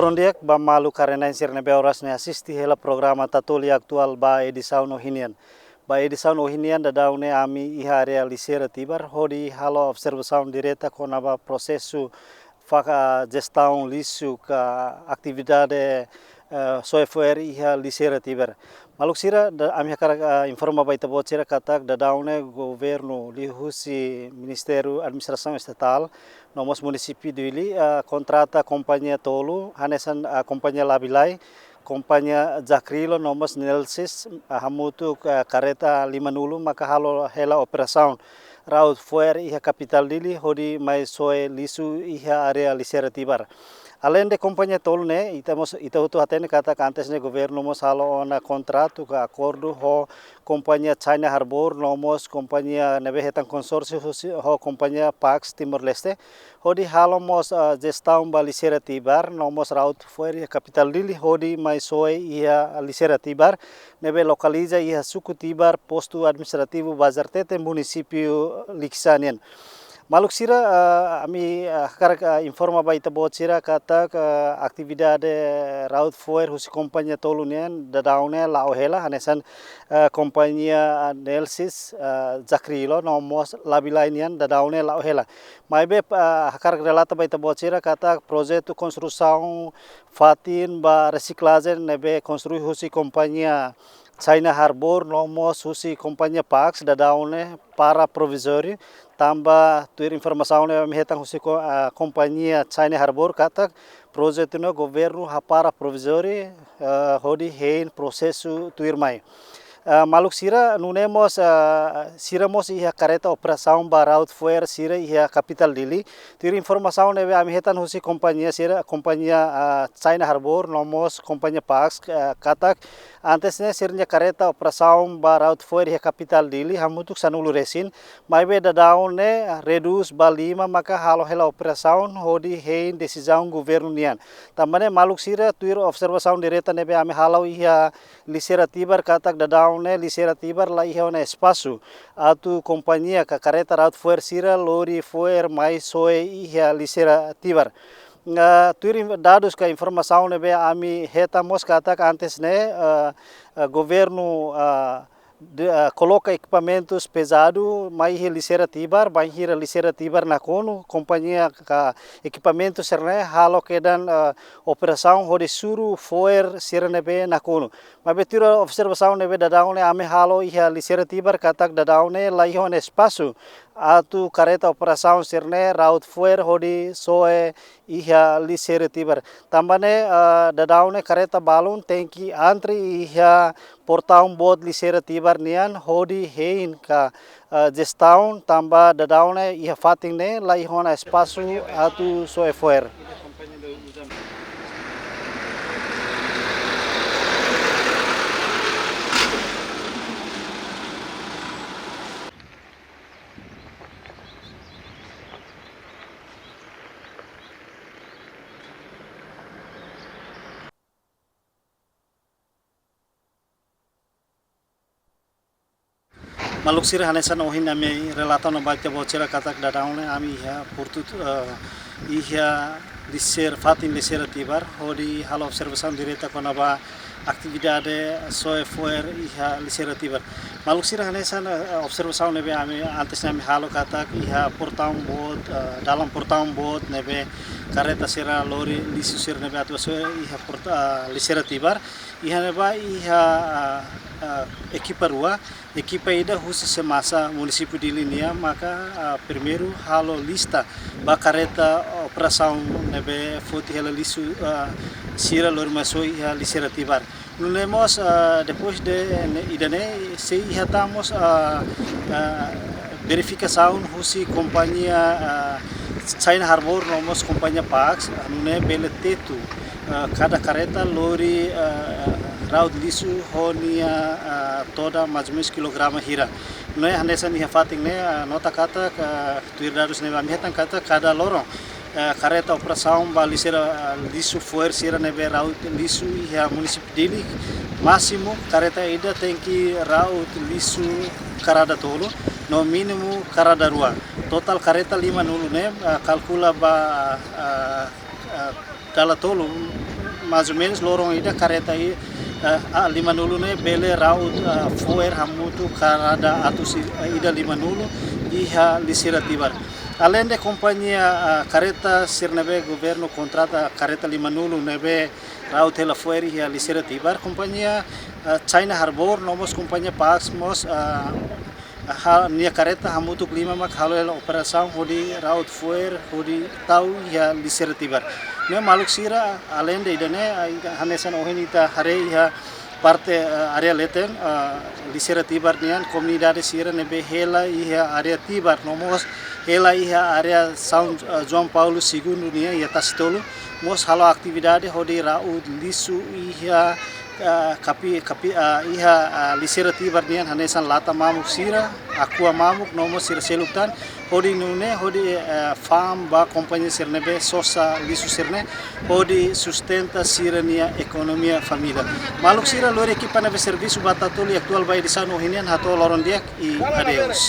Lorondiak ba malu karena sirne beoras ne asisti hela programa tatoli aktual ba edisaun ohinian. Ba edisaun ohinian da daune ami iha realisera tibar hodi halo observasaun direta konaba prosesu faka gestão lisu ka atividade software iha lisera tibar. Maluk sira da ami hakara informa baita bocera katak da daune governo lihusi Ministério Administração Estatal nomos município dili kontrata kompanיה tolu hanesan kompanיה labilai kompanיה Zakrilo nomos Nelsis hamutu kareta 50 maka halo hela operasaun raut fuer iha kapital dili hodi mai soe lisu iha area lisera tibar. Além de companhia tolne, ita atene kata antes ne governo mos halo ona contrato ka acordo ho companhia China Harbor nomos companhia nebe hetan consórcio ho companhia Pax Timor Leste hodi halo mos gestão ba lisera tibar nomos raut fueri capital dili hodi mai soe ia lisera tibar nebe localiza ia suku tibar posto administrativo Bazar Tete município Liksanian. Maluk sira ami hakar informa baita bocira kata atividade raut fuer husi kompanיה tolunian da daune lao hela hanesan kompanיה Nelsis Zakrilo nomos labilainian da daune lao hela. Maibe hakar relata baita bocira kata projeto construção fatin ba reciclagem nebe construi husi kompanיה China Harbor nomos husi kompanיה Pax da daune para provisório tambah tuir informação ne mehetang husi kompanhia China Harbor katak projeto no governo para provisório hodi hein processo tuir mai. Maluk sira nunemos siramos iha kareta operasaun baraut fuer sira iha capital dili tuir informação ne ami hetan husi kompanhia sira kompanhia China Harbor nomos kompanhia Pax katak antes ne sirnya kareta operasaun baraut fuer iha capital dili hamutuk sanulu resin maibe da daun ne redus balima maka halo hela operasaun hodi hein decisão governo nian tambane maluk sira tuir observasaun direta nebe ami halau iha lisera tibar katak da daun ne lisera tibar la iha ona espaço atu companhia ka kareta raut fuer sira lori fuer mai soe iha lisera tibar. Tuir dados ka informação ne be ami heta mos katak antes ne governo coloca equipamentos pesado mai lisera tibar vai hira lisera tibar na kono companhia ka equipamentos serne halo kedan operação hodi suru foer sirnebe na kono mas tira observação nebe dadaune ame halo iha lisera tibar katak dadaune lai hon espaço atu kareta operação sirne raut foer hodi soe iha lisera tibar tambane dadaune kareta balun tengki antri iha portaun bot lisera tibar nian hodi hein ka gestão tamba dadaune iha fating ne lai hona espaço atu soe foer. Maluk sira hanesan ohin ami relata no baita bocera katak dadaune ami iha portut iha liser fatin lisera tibar hodi halo observação direta konaba atividade software iha lisera tibar. Maluk sira hanesan observação nebe ami antes ami halo katak iha portaun bot dalam portaun bot nebe kareta sira lori lisu sira nebe atwa so iha lisera tibar iha neba iha equipa rua equipa ida khusus semasa município de Linia maka primeiro halo lista ba kareta operação nebe foti hela lisu sira lormaso iha lisera tibar nunemos depois de idane se ihatamos verificação husi companhia China Harbor nomos companhia Pax nune bele tetu cada kareta lori raut lisu honia toda mais ou menos kilograma hira. Não é hanesan iha fating ne nota kata tuir darus ne amhetan kata cada lorong kareta operação ba lisera lisu fuer sira nebe raut lisu iha município dili máximo kareta ida tem que raut lisu karada tolo no mínimo karada rua total kareta 5 nulu ne calcula ba dala tolo mais ou menos lorong ida kareta i lima nulu ne bele raut foer hamutu karada atus ida lima nulu iha lisira tibar. Além de companhia careta sirnebe governo contrata careta lima nulu nebe raut hela foer iha lisira tibar. Companhia China Harbor nomos companhia Paxmos nia careta hamutu klima mak halo ela operação hodi raut foer hodi tau ia lisira tibar. Ne maluk sira além de idane hanesan ohenita hare iha parte area leten lisira tibar nian comunidade sira nebe hela iha area tibar nomos hela iha area São João Paulo II nia ia tasitolu mos halo atividade hodi raut lisu iha iha lisira tibar nian hanesan lata mamuk sira aqua mamuk nomo sira seluktan hodi nune hodi farm ba companhia sirnebe sosa lisu sirne hodi sustenta sira nia economia família maluk sira lori equipa nebe serviço batatuli actual ba edisano hinian hato loron diak I adeus.